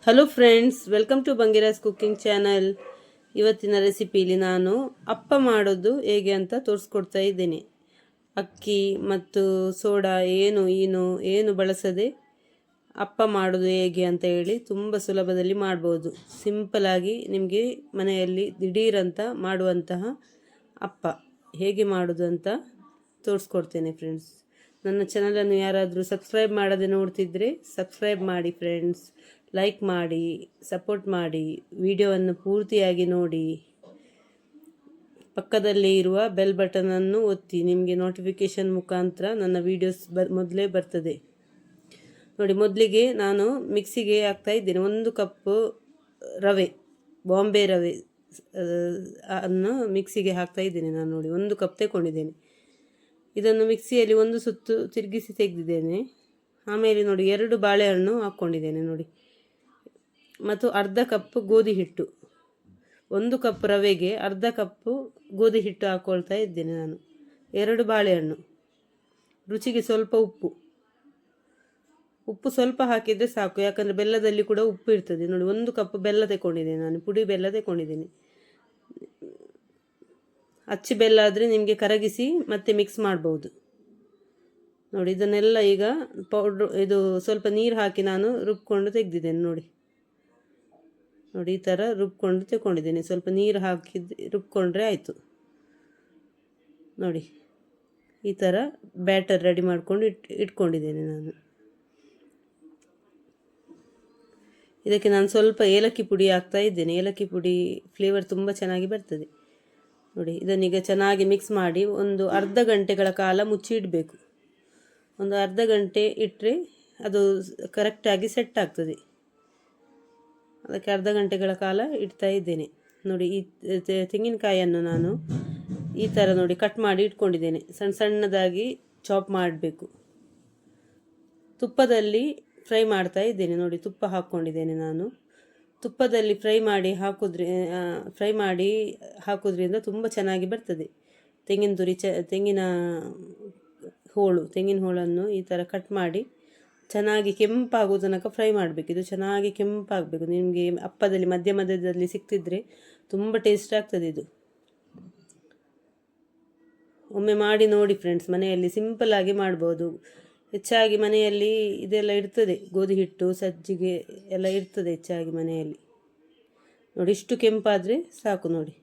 Hello friends, welcome to Bangira's cooking channel. ಇವತ್ತಿನ ರೆಸಿಪಿಲಿ ನಾನು ಅಪ್ಪ ಮಾಡೋದು ಹೇಗೆ ಅಂತ ತೋರಿಸ್ಕೊಡ್ತಾ ಇದ್ದೀನಿ. ಅಕ್ಕಿ ಮತ್ತು ಸೋಡಾ ಏನು ಬಳಸದೆ ಅಪ್ಪ ಮಾಡೋದು ಹೇಗೆ ಅಂತ ಹೇಳಿ ತುಂಬ ಸುಲಭದಲ್ಲಿ ಮಾಡ್ಬೋದು. ಸಿಂಪಲಾಗಿ ನಿಮಗೆ ಮನೆಯಲ್ಲಿ ದಿಢೀರಂತ ಮಾಡುವಂತಹ ಅಪ್ಪ ಹೇಗೆ ಮಾಡೋದು ಅಂತ ತೋರಿಸ್ಕೊಡ್ತೇನೆ ಫ್ರೆಂಡ್ಸ್. ನನ್ನ ಚಾನಲನ್ನು ಯಾರಾದರೂ ಸಬ್ಸ್ಕ್ರೈಬ್ ಮಾಡದೆ ನೋಡ್ತಿದ್ರೆ ಸಬ್ಸ್ಕ್ರೈಬ್ ಮಾಡಿ ಫ್ರೆಂಡ್ಸ್. ಲೈಕ್ ಮಾಡಿ, ಸಪೋರ್ಟ್ ಮಾಡಿ, ವಿಡಿಯೋವನ್ನು ಪೂರ್ತಿಯಾಗಿ ನೋಡಿ. ಪಕ್ಕದಲ್ಲಿ ಇರುವ ಬೆಲ್ ಬಟನನ್ನು ಒತ್ತಿ, ನಿಮಗೆ ನೋಟಿಫಿಕೇಷನ್ ಮುಖಾಂತರ ನನ್ನ ವೀಡಿಯೋಸ್ ಮೊದಲೇ ಬರ್ತದೆ ನೋಡಿ. ಮೊದಲಿಗೆ ನಾನು ಮಿಕ್ಸಿಗೆ ಹಾಕ್ತಾ ಇದ್ದೇನೆ 1 ಕಪ್ ರವೆ, ಬಾಂಬೆ ರವೆ ಅನ್ನು ಮಿಕ್ಸಿಗೆ ಹಾಕ್ತಾ ಇದ್ದೇನೆ ನಾನು. ನೋಡಿ 1 ಕಪ್ ತಗೊಂಡಿದ್ದೇನೆ. ಇದನ್ನು ಮಿಕ್ಸಿಯಲ್ಲಿ 1 ಸುತ್ತು ತಿರುಗಿಸಿ ತೆಗೆದಿದ್ದೇನೆ. ಆಮೇಲೆ ನೋಡಿ 2 ಬಾಳೆಹಣ್ಣು ಹಾಕ್ಕೊಂಡಿದ್ದೇನೆ ನೋಡಿ, ಮತ್ತು ಅರ್ಧ ಕಪ್ ಗೋಧಿ ಹಿಟ್ಟು. 1 ಕಪ್ ರವೆಗೆ ಅರ್ಧ ಕಪ್ಪು ಗೋಧಿ ಹಿಟ್ಟು ಹಾಕ್ಕೊಳ್ತಾ ಇದ್ದೇನೆ ನಾನು. 2 ಬಾಳೆಹಣ್ಣು, ರುಚಿಗೆ ಸ್ವಲ್ಪ ಉಪ್ಪು ಸ್ವಲ್ಪ ಹಾಕಿದರೆ ಸಾಕು, ಯಾಕಂದರೆ ಬೆಲ್ಲದಲ್ಲಿ ಕೂಡ ಉಪ್ಪು ಇರ್ತದೆ ನೋಡಿ. 1 ಕಪ್ ಬೆಲ್ಲ ತಗೊಂಡಿದ್ದೇನೆ ನಾನು, ಪುಡಿ ಬೆಲ್ಲ ತಗೊಂಡಿದ್ದೇನೆ. ಅಚ್ಚಿ ಬೆಲ್ಲ ಆದರೆ ನಿಮಗೆ ಕರಗಿಸಿ ಮತ್ತೆ ಮಿಕ್ಸ್ ಮಾಡ್ಬೋದು ನೋಡಿ. ಇದನ್ನೆಲ್ಲ ಈಗ ಇದು ಸ್ವಲ್ಪ ನೀರು ಹಾಕಿ ನಾನು ರುಬ್ಕೊಂಡು ತೆಗೆದಿದ್ದೇನೆ ನೋಡಿ. ಈ ಥರ ರುಬ್ಕೊಂಡು ತಗೊಂಡಿದ್ದೇನೆ. ಸ್ವಲ್ಪ ನೀರು ರುಬ್ಕೊಂಡ್ರೆ ಆಯಿತು ನೋಡಿ. ಈ ಥರ ಬ್ಯಾಟರ್ ರೆಡಿ ಮಾಡ್ಕೊಂಡು ಇಟ್ಕೊಂಡಿದ್ದೇನೆ ನಾನು. ಇದಕ್ಕೆ ನಾನು ಸ್ವಲ್ಪ ಏಲಕ್ಕಿ ಪುಡಿ ಹಾಕ್ತಾ ಇದ್ದೇನೆ. ಏಲಕ್ಕಿ ಪುಡಿ ಫ್ಲೇವರ್ ತುಂಬ ಚೆನ್ನಾಗಿ ಬರ್ತದೆ ನೋಡಿ. ಇದನ್ನೀಗ ಚೆನ್ನಾಗಿ ಮಿಕ್ಸ್ ಮಾಡಿ ಒಂದು ಅರ್ಧ ಗಂಟೆಗಳ ಕಾಲ ಮುಚ್ಚಿ ಇಡಬೇಕು. ಒಂದು ಅರ್ಧ ಗಂಟೆ ಇಟ್ಟರೆ ಅದು ಕರೆಕ್ಟಾಗಿ ಸೆಟ್ ಆಗ್ತದೆ. ಅದಕ್ಕೆ ಅರ್ಧ ಗಂಟೆಗಳ ಕಾಲ ಇಡ್ತಾ ಇದ್ದೇನೆ ನೋಡಿ. ಈ ತೆಂಗಿನಕಾಯಿಯನ್ನು ನಾನು ಈ ಥರ ನೋಡಿ ಕಟ್ ಮಾಡಿ ಇಟ್ಕೊಂಡಿದ್ದೇನೆ. ಸಣ್ಣದಾಗಿ ಚಾಪ್ ಮಾಡಬೇಕು. ತುಪ್ಪದಲ್ಲಿ ಫ್ರೈ ಮಾಡ್ತಾ ಇದ್ದೇನೆ ನೋಡಿ. ತುಪ್ಪ ಹಾಕ್ಕೊಂಡಿದ್ದೇನೆ ನಾನು. ತುಪ್ಪದಲ್ಲಿ ಫ್ರೈ ಮಾಡಿ ಹಾಕೋದ್ರಿಂದ ತುಂಬ ಚೆನ್ನಾಗಿ ಬರ್ತದೆ. ತೆಂಗಿನ ಹೋಳನ್ನು ಈ ಥರ ಕಟ್ ಮಾಡಿ ಚೆನ್ನಾಗಿ ಕೆಂಪಾಗೋ ತನಕ ಫ್ರೈ ಮಾಡಬೇಕು. ಇದು ಚೆನ್ನಾಗಿ ಕೆಂಪಾಗಬೇಕು. ನಿಮಗೆ ಅಪ್ಪದಲ್ಲಿ ಮಧ್ಯದಲ್ಲಿ ಸಿಕ್ತಿದ್ರೆ ತುಂಬ ಟೇಸ್ಟ್ ಆಗ್ತದೆ ಇದು. ಒಮ್ಮೆ ಮಾಡಿ ನೋಡಿ ಫ್ರೆಂಡ್ಸ್. ಮನೆಯಲ್ಲಿ ಸಿಂಪಲ್ಲಾಗಿ ಮಾಡ್ಬೋದು. ಹೆಚ್ಚಾಗಿ ಮನೆಯಲ್ಲಿ ಇದೆಲ್ಲ ಇರ್ತದೆ, ಗೋಧಿ ಹಿಟ್ಟು, ಸಜ್ಜಿಗೆ ಎಲ್ಲ ಇರ್ತದೆ ಹೆಚ್ಚಾಗಿ ಮನೆಯಲ್ಲಿ ನೋಡಿ. ಇಷ್ಟು ಕೆಂಪಾದರೆ ಸಾಕು ನೋಡಿ.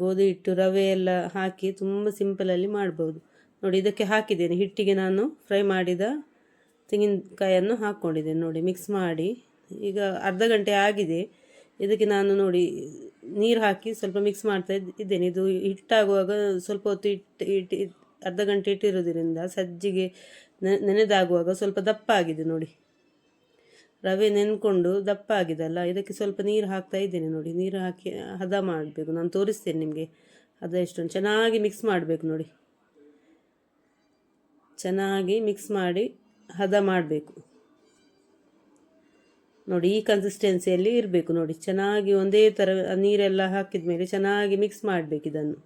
ಗೋಧಿ ಹಿಟ್ಟು, ರವೆ ಎಲ್ಲ ಹಾಕಿ ತುಂಬ ಸಿಂಪಲಲ್ಲಿ ಮಾಡ್ಬೋದು ನೋಡಿ. ಇದಕ್ಕೆ ಹಾಕಿದ್ದೇನೆ ಹಿಟ್ಟಿಗೆ ನಾನು ಫ್ರೈ ಮಾಡಿದ ತೆಂಗಿನಕಾಯನ್ನು ಹಾಕ್ಕೊಂಡಿದ್ದೇನೆ ನೋಡಿ. ಮಿಕ್ಸ್ ಮಾಡಿ ಈಗ ಅರ್ಧ ಗಂಟೆ ಆಗಿದೆ. ಇದಕ್ಕೆ ನಾನು ನೋಡಿ ನೀರು ಹಾಕಿ ಸ್ವಲ್ಪ ಮಿಕ್ಸ್ ಮಾಡ್ತಾ ಇದ್ದೇನೆ. ಇದು ಹಿಟ್ಟಾಗುವಾಗ ಸ್ವಲ್ಪ ಹೊತ್ತು ಅರ್ಧ ಗಂಟೆ ಇಟ್ಟಿರೋದ್ರಿಂದ ಸಜ್ಜಿಗೆ ನೆನೆದಾಗುವಾಗ ಸ್ವಲ್ಪ ದಪ್ಪ ಆಗಿದೆ ನೋಡಿ. ರವೆ ನೆನ್ಕೊಂಡು ದಪ್ಪ ಆಗಿದಲ್ಲ, ಇದಕ್ಕೆ ಸ್ವಲ್ಪ ನೀರು ಹಾಕ್ತಾ ಇದ್ದೇನೆ ನೋಡಿ. ನೀರು ಹಾಕಿ ಹದ ಮಾಡಬೇಕು. ನಾನು ತೋರಿಸ್ತೇನೆ ನಿಮಗೆ ಹದ ಎಷ್ಟೊಂದು. ಚೆನ್ನಾಗಿ ಮಿಕ್ಸ್ ಮಾಡಬೇಕು ನೋಡಿ. ಚೆನ್ನಾಗಿ ಮಿಕ್ಸ್ ಮಾಡಿ ಹದ ಮಾಡಬೇಕು ನೋಡಿ. ಈ ಕನ್ಸಿಸ್ಟೆನ್ಸಿಯಲ್ಲಿ ಇರಬೇಕು ನೋಡಿ. ಚೆನ್ನಾಗಿ ಒಂದೇ ಥರ ನೀರೆಲ್ಲ ಹಾಕಿದ ಮೇಲೆ ಚೆನ್ನಾಗಿ ಮಿಕ್ಸ್ ಮಾಡಬೇಕು. ಇದನ್ನು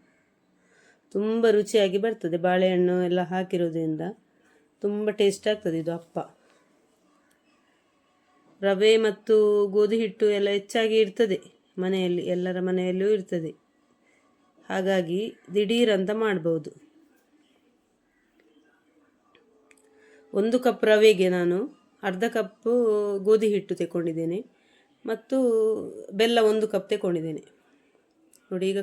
ತುಂಬ ರುಚಿಯಾಗಿ ಬರ್ತದೆ. ಬಾಳೆಹಣ್ಣು ಎಲ್ಲ ಹಾಕಿರೋದ್ರಿಂದ ತುಂಬ ಟೇಸ್ಟ್ ಆಗ್ತದೆ ಇದು ಅಪ್ಪ. ರವೆ ಮತ್ತು ಗೋಧಿ ಹಿಟ್ಟು ಎಲ್ಲ ಹೆಚ್ಚಾಗಿ ಇರ್ತದೆ ಮನೆಯಲ್ಲಿ, ಎಲ್ಲರ ಮನೆಯಲ್ಲೂ ಇರ್ತದೆ. ಹಾಗಾಗಿ ದಿಢೀರಂತ ಮಾಡ್ಬೋದು. 1 ಕಪ್ ರವೆಗೆ ನಾನು ಅರ್ಧ ಕಪ್ಪು ಗೋಧಿ ಹಿಟ್ಟು ತಗೊಂಡಿದ್ದೇನೆ ಮತ್ತು ಬೆಲ್ಲ 1 ಕಪ್ ತಗೊಂಡಿದ್ದೇನೆ ನೋಡಿ. ಈಗ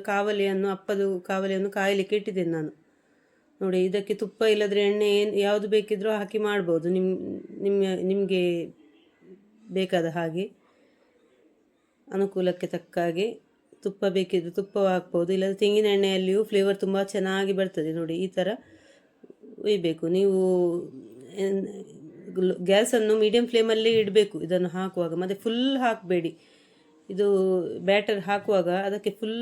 ಅಪ್ಪದ ಕಾವಲಿಯನ್ನು ಕಾಯಲಿಕ್ಕೆ ಇಟ್ಟಿದ್ದೇನೆ ನಾನು ನೋಡಿ. ಇದಕ್ಕೆ ತುಪ್ಪ ಇಲ್ಲದ್ರೆ ಎಣ್ಣೆ ಯಾವುದು ಬೇಕಿದ್ರೂ ಹಾಕಿ ಮಾಡ್ಬೋದು. ನಿಮಗೆ ಬೇಕಾದ ಹಾಗೆ ಅನುಕೂಲಕ್ಕೆ ತಕ್ಕ ಹಾಗೆ ತುಪ್ಪ ಬೇಕಿದ್ರೆ ತುಪ್ಪ ಹಾಕ್ಬೋದು. ಇಲ್ಲದ್ರೆ ತೆಂಗಿನ ಎಣ್ಣೆಯಲ್ಲಿಯೂ ಫ್ಲೇವರ್ ತುಂಬ ಚೆನ್ನಾಗಿ ಬರ್ತದೆ ನೋಡಿ. ಈ ಥರ ಒಯ್ಯಬೇಕು ನೀವು. ಗ್ಯಾಸನ್ನು ಮೀಡಿಯಮ್ ಫ್ಲೇಮಲ್ಲಿ ಇಡಬೇಕು ಇದನ್ನು ಹಾಕುವಾಗ. ಮತ್ತು ಫುಲ್ ಹಾಕಬೇಡಿ. ಇದು ಬ್ಯಾಟರ್ ಹಾಕುವಾಗ ಅದಕ್ಕೆ ಫುಲ್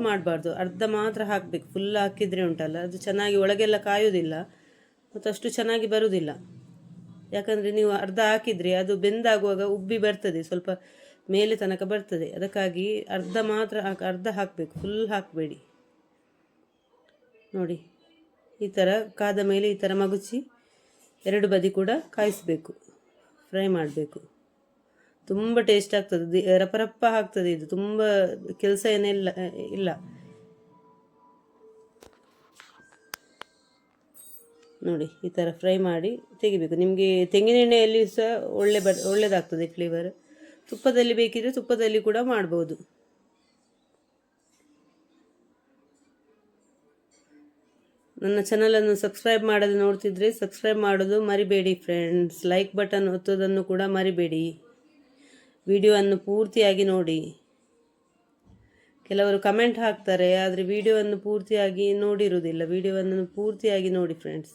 ಮಾಡಬಾರ್ದು, ಅರ್ಧ ಮಾತ್ರ ಹಾಕಬೇಕು. ಫುಲ್ ಹಾಕಿದರೆ ಉಂಟಲ್ಲ, ಅದು ಚೆನ್ನಾಗಿ ಒಳಗೆಲ್ಲ ಕಾಯೋದಿಲ್ಲ ಮತ್ತು ಅಷ್ಟು ಚೆನ್ನಾಗಿ ಬರುವುದಿಲ್ಲ. ಯಾಕಂದರೆ ನೀವು ಅರ್ಧ ಹಾಕಿದರೆ ಅದು ಬೆಂದಾಗುವಾಗ ಉಬ್ಬಿ ಬರ್ತದೆ, ಸ್ವಲ್ಪ ಮೇಲೆ ತನಕ ಬರ್ತದೆ. ಅದಕ್ಕಾಗಿ ಅರ್ಧ ಹಾಕಬೇಕು, ಫುಲ್ ಹಾಕಬೇಡಿ ನೋಡಿ. ಈ ಥರ ಕಾದ ಮೇಲೆ ಈ ಥರ ಮಗುಚಿ ಎರಡು ಬದಿ ಕೂಡ ಕಾಯಿಸಬೇಕು, ಫ್ರೈ ಮಾಡಬೇಕು. ತುಂಬ ಟೇಸ್ಟ್ ಆಗ್ತದೆ, ರಪ್ಪ ಆಗ್ತದೆ. ಇದು ತುಂಬ ಕೆಲಸ ಏನಿಲ್ಲ ಇಲ್ಲ. ನೋಡಿ ಈ ಥರ ಫ್ರೈ ಮಾಡಿ ತೆಗಿಬೇಕು. ನಿಮಗೆ ತೆಂಗಿನೆಣ್ಣೆಯಲ್ಲಿ ಸಹ ಒಳ್ಳೆಯದಾಗ್ತದೆ ಫ್ಲೇವರ್. ತುಪ್ಪದಲ್ಲಿ ಬೇಕಿದ್ರೆ ತುಪ್ಪದಲ್ಲಿ ಕೂಡ ಮಾಡ್ಬೋದು. ನನ್ನ ಚಾನಲನ್ನು ಸಬ್ಸ್ಕ್ರೈಬ್ ಮಾಡದೆ ನೋಡ್ತಿದ್ರೆ ಸಬ್ಸ್ಕ್ರೈಬ್ ಮಾಡೋದು ಮರಿಬೇಡಿ ಫ್ರೆಂಡ್ಸ್. ಲೈಕ್ ಬಟನ್ ಒತ್ತೋದನ್ನು ಕೂಡ ಮರಿಬೇಡಿ. ವಿಡಿಯೋವನ್ನು ಪೂರ್ತಿಯಾಗಿ ನೋಡಿ. ಕೆಲವರು ಕಮೆಂಟ್ ಹಾಕ್ತಾರೆ, ಆದರೆ ವಿಡಿಯೋವನ್ನು ಪೂರ್ತಿಯಾಗಿ ನೋಡಿರುವುದಿಲ್ಲ. ವಿಡಿಯೋವನ್ನು ಪೂರ್ತಿಯಾಗಿ ನೋಡಿ ಫ್ರೆಂಡ್ಸ್.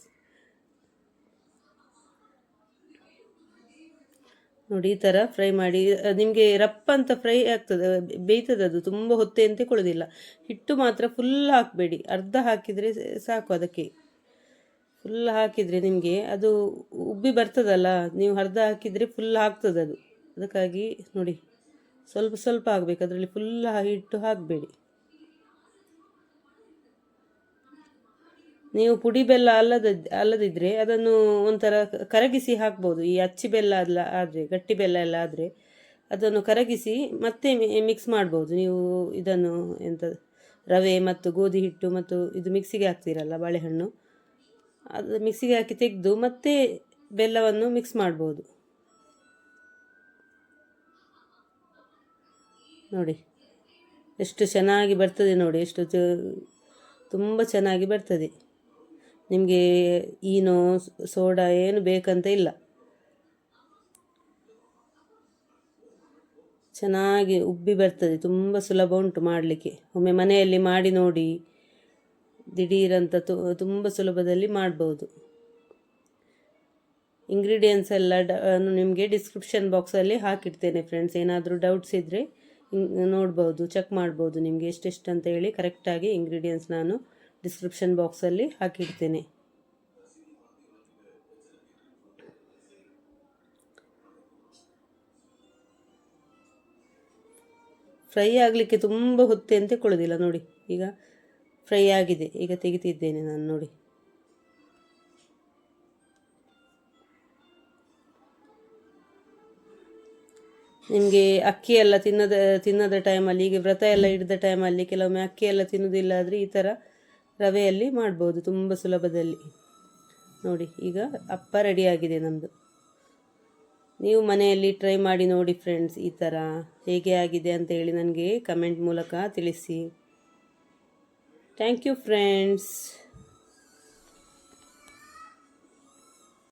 ನೋಡಿ ಈ ಥರ ಫ್ರೈ ಮಾಡಿ. ನಿಮಗೆ ರಪ್ಪ ಅಂತ ಫ್ರೈ ಆಗ್ತದೆ, ಬೇಯ್ತದೆ. ಅದು ತುಂಬ ಹೊತ್ತೆ ಅಂತ ಕೊಡೋದಿಲ್ಲ. ಹಿಟ್ಟು ಮಾತ್ರ ಫುಲ್ ಹಾಕಬೇಡಿ, ಅರ್ಧ ಹಾಕಿದರೆ ಸಾಕು. ಅದಕ್ಕೆ ಫುಲ್ ಹಾಕಿದರೆ ನಿಮಗೆ ಅದು ಉಬ್ಬಿ ಬರ್ತದಲ್ಲ, ನೀವು ಅರ್ಧ ಹಾಕಿದರೆ ಫುಲ್ ಆಗ್ತದೆ ಅದು. ಅದಕ್ಕಾಗಿ ನೋಡಿ ಸ್ವಲ್ಪ ಸ್ವಲ್ಪ ಆಗಬೇಕು, ಅದರಲ್ಲಿ ಫುಲ್ ಹಿಟ್ಟು ಹಾಕಬೇಡಿ. ನೀವು ಪುಡಿ ಬೆಲ್ಲ ಅಲ್ಲದಿದ್ದರೆ ಅದನ್ನು ಒಂಥರ ಕರಗಿಸಿ ಹಾಕ್ಬೋದು. ಈ ಅಚ್ಚಿ ಬೆಲ್ಲ ಆದರೆ, ಗಟ್ಟಿ ಬೆಲ್ಲ ಎಲ್ಲ ಆದರೆ ಅದನ್ನು ಕರಗಿಸಿ ಮತ್ತೆ ಮಿಕ್ಸ್ ಮಾಡ್ಬೋದು. ನೀವು ಇದನ್ನು ರವೆ ಮತ್ತು ಗೋಧಿ ಹಿಟ್ಟು ಮತ್ತು ಇದು ಮಿಕ್ಸಿಗೆ ಹಾಕ್ತೀರಲ್ಲ ಬಾಳೆಹಣ್ಣು, ಅದು ಮಿಕ್ಸಿಗೆ ಹಾಕಿ ತೆಗೆದು ಮತ್ತೆ ಬೆಲ್ಲವನ್ನು ಮಿಕ್ಸ್ ಮಾಡ್ಬೋದು. ನೋಡಿ ಎಷ್ಟು ಚೆನ್ನಾಗಿ ಬರ್ತದೆ ನೋಡಿ, ಎಷ್ಟು ತುಂಬ ಚೆನ್ನಾಗಿ ಬರ್ತದೆ. ನಿಮಗೆ ಈನೋ ಸೋಡಾ ಏನು ಬೇಕಂತ ಇಲ್ಲ, ಚೆನ್ನಾಗಿ ಉಬ್ಬಿ ಬರ್ತದೆ. ತುಂಬ ಸುಲಭ ಉಂಟು ಮಾಡಲಿಕ್ಕೆ. ಒಮ್ಮೆ ಮನೆಯಲ್ಲಿ ಮಾಡಿ ನೋಡಿ, ದಿಢೀರಂತ ತುಂಬ ಸುಲಭದಲ್ಲಿ ಮಾಡ್ಬೋದು. ಇಂಗ್ರೀಡಿಯೆಂಟ್ಸ್ ಎಲ್ಲ ನಿಮಗೆ ಡಿಸ್ಕ್ರಿಪ್ಷನ್ ಬಾಕ್ಸಲ್ಲಿ ಹಾಕಿಡ್ತೇನೆ ಫ್ರೆಂಡ್ಸ್. ಏನಾದರೂ ಡೌಟ್ಸ್ ಇದ್ದರೆ ನೋಡ್ಬೋದು, ಚೆಕ್ ಮಾಡ್ಬೋದು. ನಿಮಗೆ ಎಷ್ಟೆಷ್ಟು ಅಂತ ಹೇಳಿ ಕರೆಕ್ಟಾಗಿ ಇಂಗ್ರೀಡಿಯೆಂಟ್ಸ್ ನಾನು ಡಿಸ್ಕ್ರಿಪ್ಷನ್ ಬಾಕ್ಸಲ್ಲಿ ಹಾಕಿಡ್ತೇನೆ. ಫ್ರೈ ಆಗಲಿಕ್ಕೆ ತುಂಬ ಹೊತ್ತೆ ಅಂತ ಕೊಡೋದಿಲ್ಲ. ನೋಡಿ ಈಗ ಫ್ರೈ ಆಗಿದೆ, ಈಗ ತೆಗಿತಿದ್ದೇನೆ ನಾನು. ನೋಡಿ ನಿಮಗೆ ಅಕ್ಕಿ ಎಲ್ಲ ತಿನ್ನದ ಟೈಮಲ್ಲಿ, ಈಗ ವ್ರತ ಎಲ್ಲ ಹಿಡಿದ ಟೈಮಲ್ಲಿ ಕೆಲವೊಮ್ಮೆ ಅಕ್ಕಿ ಎಲ್ಲ ತಿನ್ನೋದಿಲ್ಲ ಆದರೆ ಈ ಥರ ರವೆಯಲ್ಲಿ ಮಾಡ್ಬೋದು ತುಂಬ ಸುಲಭದಲ್ಲಿ. ನೋಡಿ ಈಗ ಅಪ್ಪ ರೆಡಿಯಾಗಿದೆ ನಮ್ಮದು. ನೀವು ಮನೆಯಲ್ಲಿ ಟ್ರೈ ಮಾಡಿ ನೋಡಿ ಫ್ರೆಂಡ್ಸ್. ಈ ಥರ ಹೇಗೆ ಆಗಿದೆ ಅಂತ ಹೇಳಿ ನನಗೆ ಕಮೆಂಟ್ ಮೂಲಕ ತಿಳಿಸಿ. Thank you friends.